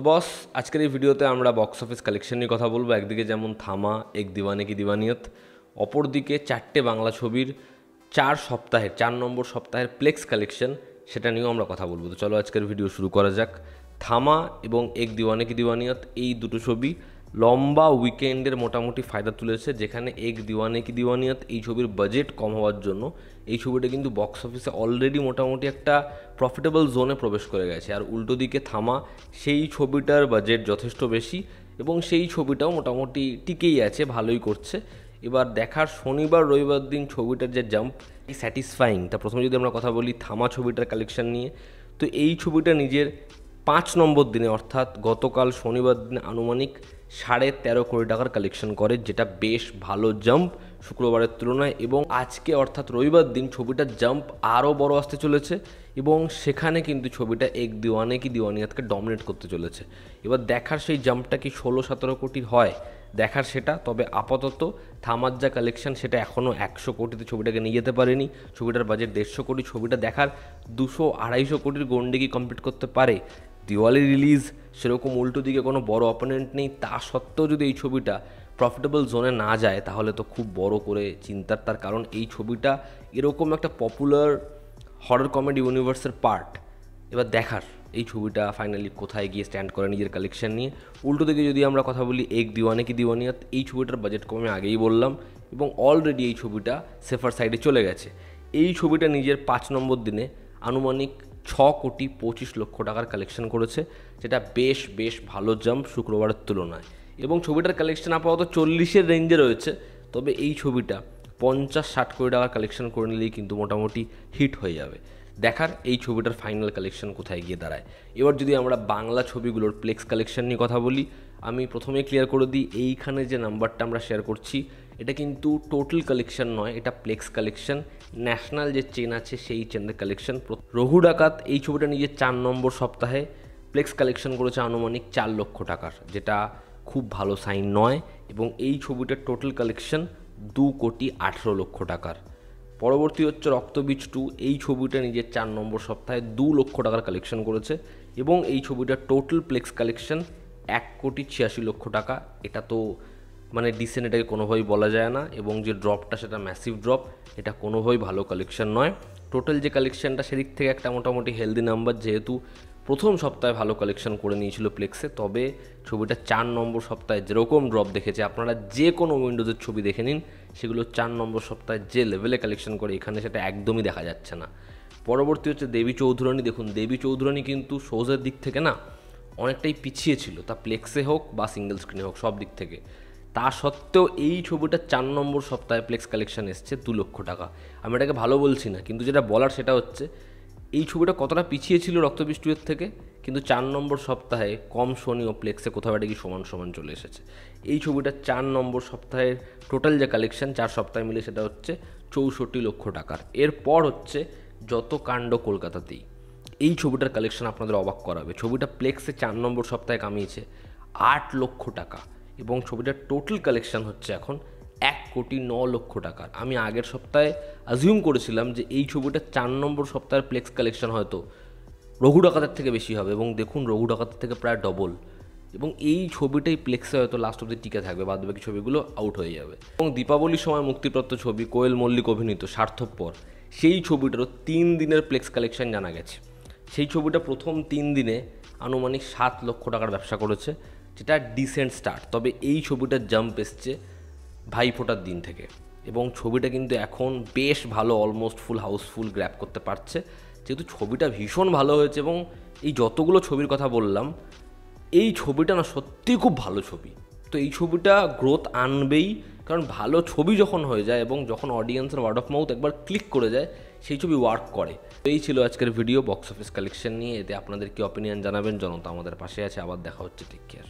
বস আজকের এই ভিডিওতে আমরা বক্স অফিস কালেকশন নিয়ে কথা বলবো। একদিকে যেমন থামা, এক দিওয়ানে কি দিওয়ানিয়ত, অপরদিকে 4টে বাংলা ছবির 4 নম্বর সপ্তাহের প্লেক্স কালেকশন, সেটা নিয়েও আমরা কথা বলবো। তো চলো আজকের ভিডিও শুরু করা যাক। থামা এবং এক দিওয়ানে কি দিওয়ানিয়ত এই দুটো ছবি লম্বা উইকেন্ডের মোটামুটি ফায়দা তুলেছে, যেখানে এক দিওয়ানে কি দিওয়ানিয়ত এই ছবির বাজেট কম হওয়ার জন্য এই ছবিটা কিন্তু বক্স অফিসে অলরেডি মোটামুটি একটা প্রফিটেবল জোনে প্রবেশ করে গেছে। আর উল্টো দিকে থামা, সেই ছবিটার বাজেট যথেষ্ট বেশি এবং সেই ছবিটাও মোটামুটি টিকেই আছে, ভালোই করছে। এবার দেখার শনিবার রবিবার দিন ছবিটার যে জাম্প স্যাটিসফাইং, তা প্রথমে যদি আমরা কথা বলি থামা ছবিটার কালেকশন নিয়ে, তো এই ছবিটা নিজের 5 নম্বর দিনে অর্থাৎ গতকাল শনিবার দিনে আনুমানিক 13.5 কোটি টাকার কালেকশন করে, যেটা বেশ ভালো জাম্প শুক্রবারের তুলনায়। এবং আজকে অর্থাৎ রবিবার দিন ছবিটার জাম্প আরও বড় আসতে চলেছে এবং সেখানে কিন্তু ছবিটা এক দিওয়ানে কি দিওয়ানিয়াতকে ডমিনেট করতে চলেছে। এবার দেখার সেই জাম্পটা কি 16-17 কোটির হয়, দেখার সেটা। তবে আপাতত থামার যা কালেকশন সেটা এখনও 100 কোটিতে ছবিটাকে নিয়ে যেতে পারেনি। ছবিটার বাজেট 150 কোটি, ছবিটা দেখার 200-250 কোটির গন্ডে কি কমপ্লিট করতে পারে। দিওয়ালি রিলিজ, সেরকম উল্টো দিকে কোনো বড় অপোনেন্ট নেই, তা সত্ত্বেও যদি এই ছবিটা প্রফিটেবল জোনে না যায় তাহলে তো খুব বড় করে চিন্তার। তার কারণ এই ছবিটা এরকম একটা পপুলার হরর কমেডি ইউনিভার্সের পার্ট। এবার দেখার এই ছবিটা ফাইনালি কোথায় গিয়ে স্ট্যান্ড করে নিজের কালেকশন নিয়ে। উল্টো দিকে যদি আমরা কথা বলি এক দিওয়ানে কি দিওয়ানিয়ত, এই ছবিটার বাজেট কমে আগেই বললাম এবং অলরেডি এই ছবিটা সেফার সাইডে চলে গেছে। এই ছবিটা নিজের 5 নম্বর দিনে আনুমানিক 6.25 কোটি টাকার কালেকশন করেছে, যেটা বেশ ভালো জাম্প শুক্রবারের তুলনায়। এবং ছবিটার কালেকশন আপাতত 40-এর রেঞ্জে রয়েছে, তবে এই ছবিটা 50-60 কোটি টাকার কালেকশন করে নিলেই কিন্তু মোটামুটি হিট হয়ে যাবে। দেখার এই ছবিটার ফাইনাল কালেকশন কোথায় গিয়ে দাঁড়ায়। এবার যদি আমরা বাংলা ছবিগুলোর প্লেক্স কালেকশন নিয়ে কথা বলি, আমি প্রথমেই ক্লিয়ার করে দিই, এইখানে যে নাম্বারটা আমরা শেয়ার করছি এটা কিন্তু টোটাল কালেকশন নয়, এটা প্লেক্স কালেকশন। ন্যাশনাল যে চেন আছে সেই চেনের কালেকশন। রঘু ডাকাত এই ছবিটা নিজের 4 নম্বর সপ্তাহে প্লেক্স কালেকশন করেছে আনুমানিক 4 লক্ষ টাকার, যেটা খুব ভালো সাইন নয়। এবং এই ছবিটার টোটাল কালেকশন 2.18 কোটি টাকার। পরবর্তী হচ্ছে রক্তবীজ 2, এই ছবিটা নিজের 4 নম্বর সপ্তাহে 2 লক্ষ টাকার কালেকশন করেছে এবং এই ছবিটার টোটাল প্লেক্স কালেকশন 1.86 কোটি টাকা। এটা তো মানে ডিসেন্ট, এটাকে কোনোভাবেই বলা যায় না। এবং যে ড্রপটা সেটা ম্যাসিভ ড্রপ, এটা কোনোভাবেই ভালো কালেকশন নয়। টোটাল যে কালেকশনটা সেদিক থেকে একটা মোটামুটি হেলদি নাম্বার, যেহেতু প্রথম সপ্তাহে ভালো কালেকশন করে নিয়েছিল প্লেক্সে। তবে ছবিটা 4 নম্বর সপ্তাহে যেরকম ড্রপ দেখেছে, আপনারা যে কোনো উইন্ডোজের ছবি দেখে নিন, সেগুলো 4 নম্বর সপ্তাহে যে লেভেলে কালেকশন করে এখানে সেটা একদমই দেখা যাচ্ছে না। পরবর্তী হচ্ছে দেবী চৌধুরানী। দেখুন, দেবী চৌধুরানী কিন্তু শোজের দিক থেকে না অনেকটাই পিছিয়ে ছিল, তা প্লেক্সে হোক বা সিঙ্গেল স্ক্রিনে হোক, সব দিক থেকে। তা সত্ত্বেও এই ছবিটা 4 নম্বর সপ্তাহে প্লেক্স কালেকশন এসছে 2 লক্ষ টাকা। আমি এটাকে ভালো বলছি না, কিন্তু যেটা বলার সেটা হচ্ছে এই ছবিটা কতটা পিছিয়ে ছিল রক্তবীজ 2 এর থেকে, কিন্তু 4 নম্বর সপ্তাহে কম শনি ও প্লেক্সে কোথাও একটা কি সমান চলে এসেছে। এই ছবিটা 4 নম্বর সপ্তাহের টোটাল যে কালেকশন 4 সপ্তাহে মিলে সেটা হচ্ছে 64 লক্ষ টাকার। এরপর হচ্ছে যত কাণ্ড কলকাতাতেই, এই ছবিটার কালেকশন আপনাদের অবাক করাবে। ছবিটা প্লেক্সে 4 নম্বর সপ্তাহে কামিয়েছে 8 লক্ষ টাকা এবং ছবিটার টোটাল কালেকশন হচ্ছে এখন 1.9 কোটি টাকার। আমি আগের সপ্তাহে অ্যাজিউম করেছিলাম যে এই ছবিটা 4 নম্বর সপ্তাহের প্লেক্স কালেকশন হয়তো রঘু ডাকাতের থেকে বেশি হবে, এবং দেখুন রঘু ডাকাতের থেকে প্রায় ডবল। এবং এই ছবিটাই প্লেক্সে হয়তো লাস্ট অব্দি টিকে থাকবে, বাদবাকি ছবিগুলো আউট হয়ে যাবে। এবং দীপাবলির সময় মুক্তিপ্রাপ্ত ছবি কোয়েল মল্লিক অভিনীত স্বার্থপর, সেই ছবিটারও 3 দিনের প্লেক্স কালেকশন জানা গেছে। সেই ছবিটা প্রথম 3 দিনে আনুমানিক 7 লক্ষ টাকার ব্যবসা করেছে, যেটা ডিসেন্ট স্টার্ট। তবে এই ছবিটার জাম্প এসছে ভাইফোঁটার দিন থেকে এবং ছবিটা কিন্তু এখন বেশ ভালো, অলমোস্ট ফুল হাউসফুল গ্র্যাব করতে পারছে, যেহেতু ছবিটা ভীষণ ভালো হয়েছে। এবং এই যতগুলো ছবির কথা বললাম, এই ছবিটা না সত্যিই খুব ভালো ছবি। তো এই ছবিটা গ্রোথ আনবেই, কারণ ভালো ছবি যখন হয়ে যায় এবং যখন অডিয়েন্সের ওয়ার্ড অফ মাউথ একবার ক্লিক করে যায়, সেই ছবি ওয়ার্ক করে। তো এই ছিল আজকের ভিডিও বক্স অফিস কালেকশন নিয়ে। এতে আপনাদের কি অপিনিয়ন জানাবেন, জনতা আমাদের পাশে আছে। আবার দেখা হচ্ছে, টেক কেয়ার।